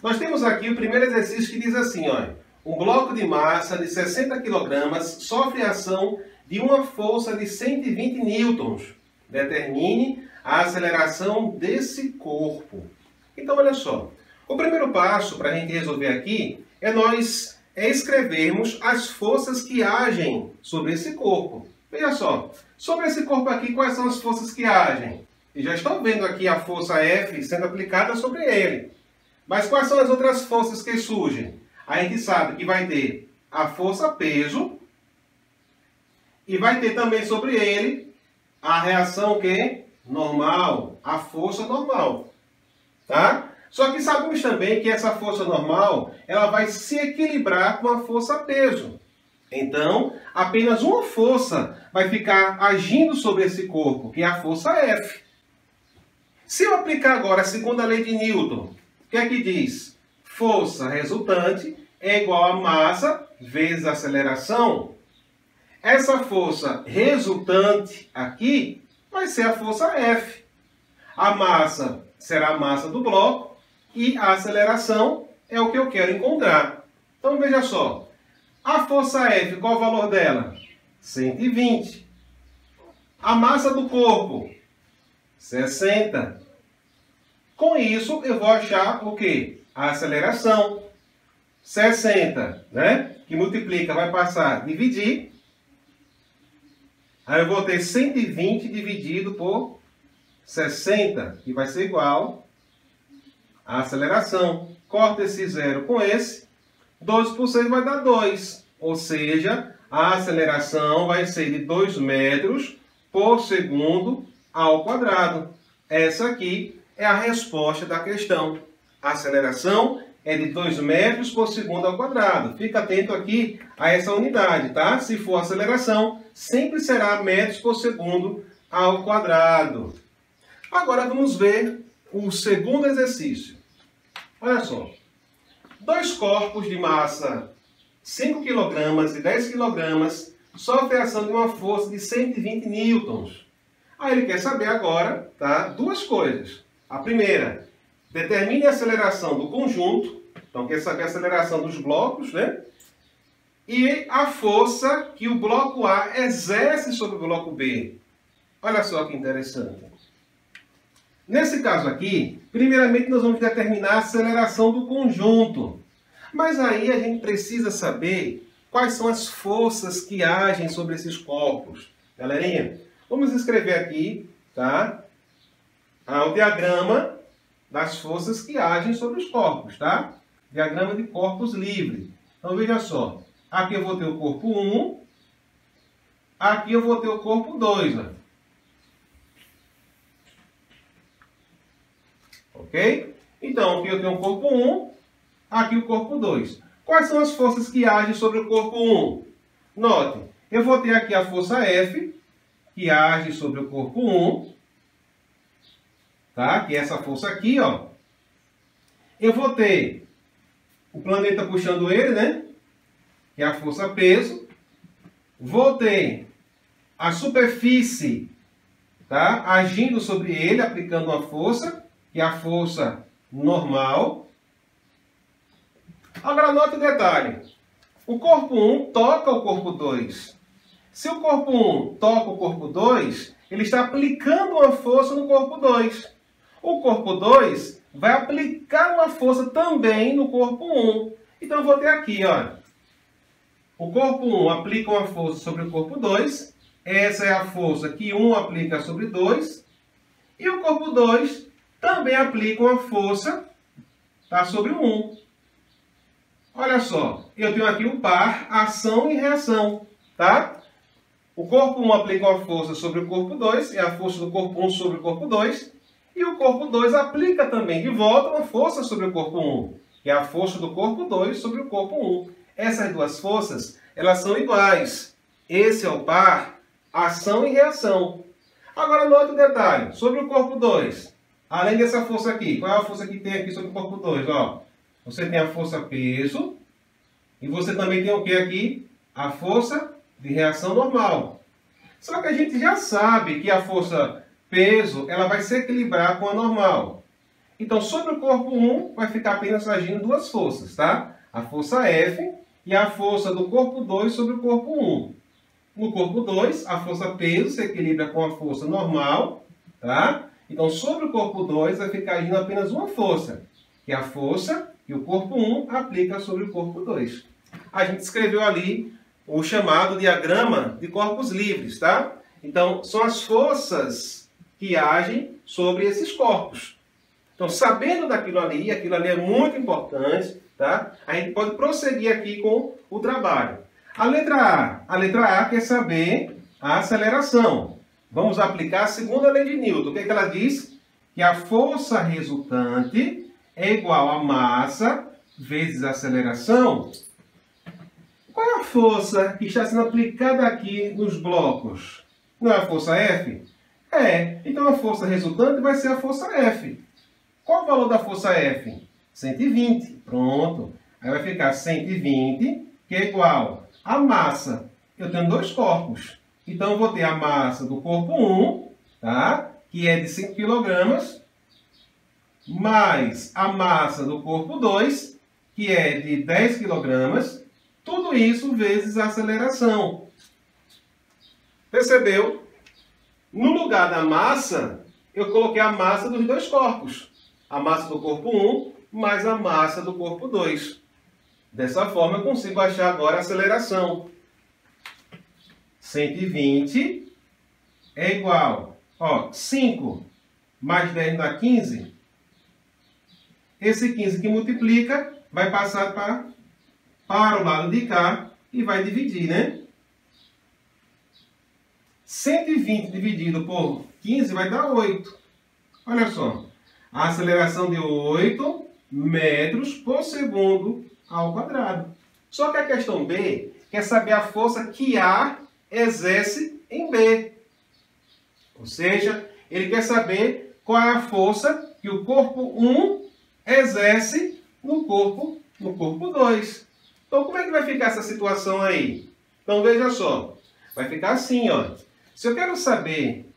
Nós temos aqui o primeiro exercício que diz assim, olha, um bloco de massa de 60 kg sofre a ação de uma força de 120 newtons. Determine a aceleração desse corpo. Então, olha só. O primeiro passo para a gente resolver aqui é nós escrevermos as forças que agem sobre esse corpo. Veja só, sobre esse corpo aqui, quais são as forças que agem? E já estão vendo aqui a força F sendo aplicada sobre ele. Mas quais são as outras forças que surgem? A gente sabe que vai ter a força peso e vai ter também sobre ele a reação que? Normal, a força normal. Tá? Só que sabemos também que essa força normal, ela vai se equilibrar com a força peso. Então, apenas uma força vai ficar agindo sobre esse corpo, que é a força F. Se eu aplicar agora a segunda lei de Newton, o que é que diz? Força resultante é igual a massa vezes aceleração. Essa força resultante aqui vai ser a força F. A massa será a massa do bloco e a aceleração é o que eu quero encontrar. Então veja só, a força F, qual o valor dela? 120. A massa do corpo? 60. Com isso eu vou achar o quê? A aceleração. 60, né? Que multiplica, vai passar a dividir. Aí eu vou ter 120 dividido por 60, que vai ser igual à aceleração. Corta esse zero com esse. 2 por 6 vai dar 2. Ou seja, a aceleração vai ser de 2 metros por segundo ao quadrado. Essa aqui é a resposta da questão. A aceleração é de 2 metros por segundo ao quadrado. Fica atento aqui a essa unidade, tá? Se for aceleração, sempre será metros por segundo ao quadrado. Agora vamos ver o segundo exercício. Olha só. 2 corpos de massa 5 kg e 10 kg sofrem a ação de uma força de 120 newtons. Aí ele quer saber agora, tá? 2 coisas. A primeira, determine a aceleração do conjunto. Então, quer saber a aceleração dos blocos, né? E a força que o bloco A exerce sobre o bloco B. Olha só que interessante. Nesse caso aqui, primeiramente nós vamos determinar a aceleração do conjunto. Mas aí a gente precisa saber quais são as forças que agem sobre esses corpos. Galerinha, vamos escrever aqui, tá? O diagrama das forças que agem sobre os corpos, tá? Diagrama de corpos livres. Então veja só, aqui eu vou ter o corpo 1, aqui eu vou ter o corpo 2, ó. Ok? Então aqui eu tenho o corpo 1, aqui o corpo 2. Quais são as forças que agem sobre o corpo 1? Note, eu vou ter aqui a força F, que age sobre o corpo 1, tá? Que é essa força aqui, ó. Eu vou ter o planeta puxando ele, né? Que é a força peso. Vou ter a superfície, tá? Agindo sobre ele, aplicando uma força, que é a força normal. Agora, note o detalhe. O corpo 1 toca o corpo 2. Se o corpo 1 toca o corpo 2, ele está aplicando uma força no corpo 2. O corpo 2 vai aplicar uma força também no corpo 1. Então, eu vou ter aqui, ó. O corpo 1 aplica uma força sobre o corpo 2. Essa é a força que 1 aplica sobre 2. E o corpo 2 também aplica uma força, tá, sobre o 1. Olha só, eu tenho aqui o par, ação e reação, tá? O corpo 1 aplica uma força sobre o corpo 2, é a força do corpo 1 sobre o corpo 2. E o corpo 2 aplica também de volta uma força sobre o corpo 1, que é a força do corpo 2 sobre o corpo 1. Essas duas forças, elas são iguais. Esse é o par, ação e reação. Agora, note o detalhe, sobre o corpo 2. Além dessa força aqui, qual é a força que tem aqui sobre o corpo 2? Ó, você tem a força peso e você também tem o que aqui? A força de reação normal. Só que a gente já sabe que a força peso ela vai se equilibrar com a normal. Então, sobre o corpo 1, vai ficar apenas agindo duas forças, tá? A força F e a força do corpo 2 sobre o corpo 1. No corpo 2, a força peso se equilibra com a força normal, tá? Então, sobre o corpo 2, vai ficar agindo apenas uma força, que é a força que o corpo 1 aplica sobre o corpo 2. A gente escreveu ali o chamado diagrama de corpos livres, tá? Então, são as forças que agem sobre esses corpos. Então, sabendo daquilo ali, aquilo ali é muito importante, tá? A gente pode prosseguir aqui com o trabalho. A letra A quer saber a aceleração. Vamos aplicar a segunda lei de Newton. O que é que ela diz? Que a força resultante é igual a massa vezes a aceleração. Qual é a força que está sendo aplicada aqui nos blocos? Não é a força F? É. Então a força resultante vai ser a força F. Qual o valor da força F? 120. Pronto. Aí vai ficar 120, que é igual a massa. Eu tenho dois corpos. Então eu vou ter a massa do corpo 1, tá? Que é de 5 kg, mais a massa do corpo 2, que é de 10 kg. Tudo isso vezes a aceleração. Percebeu? No lugar da massa, eu coloquei a massa dos dois corpos. A massa do corpo 1 mais a massa do corpo 2. Dessa forma, eu consigo achar agora a aceleração. 120 é igual, 5 mais 10 dá 15. Esse 15 que multiplica vai passar para o lado de cá e vai dividir, né? 120 dividido por 15 vai dar 8. Olha só. A aceleração de 8 metros por segundo ao quadrado. Só que a questão B quer saber a força que A exerce em B. Ou seja, ele quer saber qual é a força que o corpo 1 exerce no corpo 2. Então, como é que vai ficar essa situação aí? Então, veja só. Vai ficar assim, ó. Se eu quero saber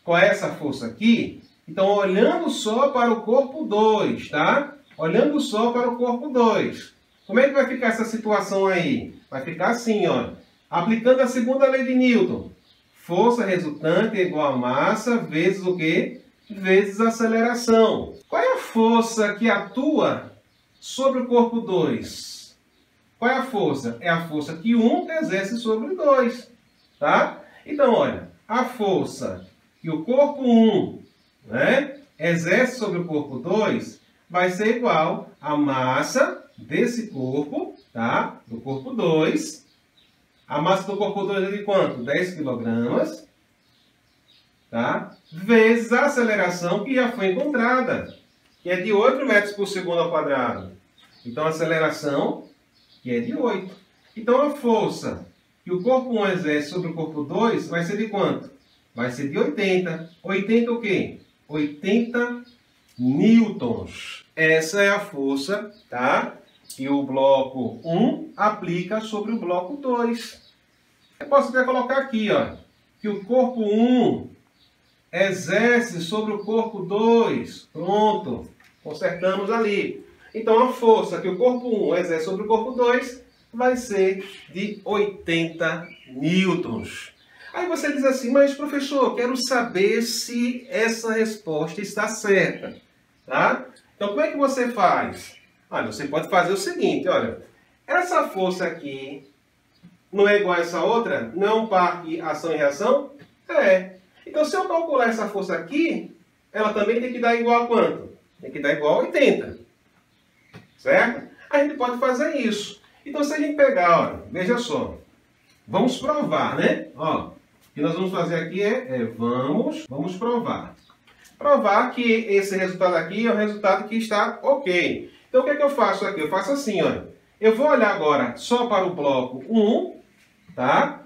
qual é essa força aqui, então, olhando só para o corpo 2, tá? Olhando só para o corpo 2. Como é que vai ficar essa situação aí? Vai ficar assim, ó. Aplicando a segunda lei de Newton. Força resultante é igual a massa vezes o quê? Vezes a aceleração. Qual é a força que atua sobre o corpo 2? Qual é a força? É a força que 1 exerce sobre o 2. Tá? Então, olha. A força que o corpo 1, né, exerce sobre o corpo 2 vai ser igual à massa desse corpo, tá? Do corpo 2. A massa do corpo 2 é de quanto? 10 kg, tá? Vezes a aceleração que já foi encontrada, que é de 8 metros por segundo ao quadrado. Então, a aceleração, que é de 8. Então, a força que o corpo 1 exerce sobre o corpo 2 vai ser de quanto? Vai ser de 80. 80 o quê? 80 newtons. Essa é a força, tá? Que o bloco 1 aplica sobre o bloco 2. Eu posso até colocar aqui, ó, que o corpo 1 exerce sobre o corpo 2. Pronto. Consertamos ali. Então, a força que o corpo 1 exerce sobre o corpo 2 vai ser de 80 newtons. Aí você diz assim, mas professor, quero saber se essa resposta está certa. Tá? Então, como é que você faz? Olha, você pode fazer o seguinte, olha. Essa força aqui não é igual a essa outra? Não é um par de ação e reação? É. Então, se eu calcular essa força aqui, ela também tem que dar igual a quanto? Tem que dar igual a 80. Certo? A gente pode fazer isso. Então, se a gente pegar, olha, veja só. Vamos provar, né? Ó, o que nós vamos fazer aqui vamos provar. Provar que esse resultado aqui é o resultado que está ok. Então, o que é que eu faço aqui? Eu faço assim, olha. Eu vou olhar agora só para o bloco 1, tá?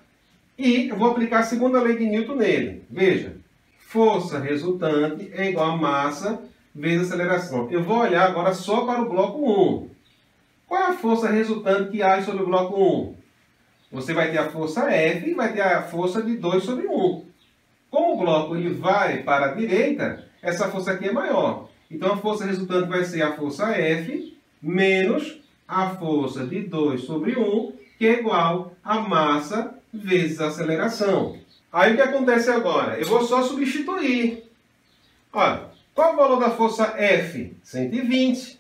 E eu vou aplicar a segunda lei de Newton nele. Veja, força resultante é igual a massa vezes aceleração. Eu vou olhar agora só para o bloco 1. Qual é a força resultante que age sobre o bloco 1? Você vai ter a força F e vai ter a força de 2 sobre 1. Como o bloco ele vai para a direita, essa força aqui é maior. Então, a força resultante vai ser a força F menos a força de 2 sobre 1, que é igual a massa vezes a aceleração. Aí, o que acontece agora? Eu vou só substituir. Olha, qual é o valor da força F? 120,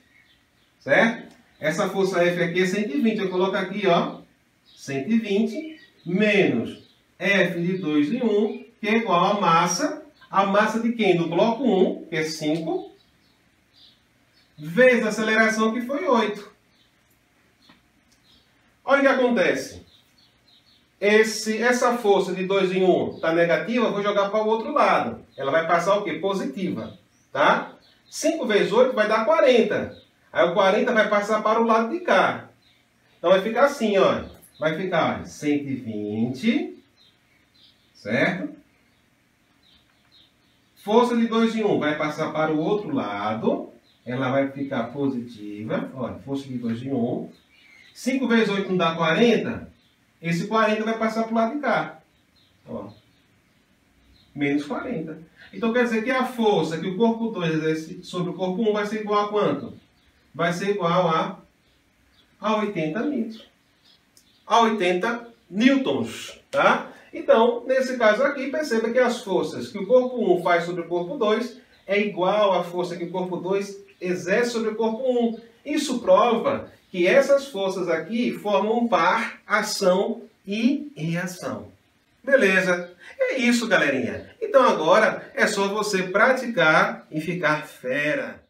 certo? Essa força F aqui é 120. Eu coloco aqui, ó, 120 menos F de 2 em 1, que é igual a massa. A massa de quem? Do bloco 1, que é 5, vezes a aceleração, que foi 8. Olha o que acontece. Essa força de 2 em 1 está negativa, eu vou jogar para o outro lado. Ela vai passar o quê? Positiva. Tá? 5 vezes 8 vai dar 40. Aí o 40 vai passar para o lado de cá. Então vai ficar assim, ó. Vai ficar 120, certo? Força de 2 em 1 vai passar para o outro lado. Ela vai ficar positiva. Olha, força de 2 em 1. 5 vezes 8 não dá 40. Esse 40 vai passar para o lado de cá. Ó. Menos 40. Então quer dizer que a força que o corpo 2 exerce sobre o corpo 1 vai ser igual a quanto? Vai ser igual a 80 newtons. A 80 newtons, tá? Então, nesse caso aqui, perceba que as forças que o corpo 1 faz sobre o corpo 2 é igual à força que o corpo 2 exerce sobre o corpo 1. Isso prova que essas forças aqui formam um par, ação e reação. Beleza? É isso, galerinha. Então agora é só você praticar e ficar fera.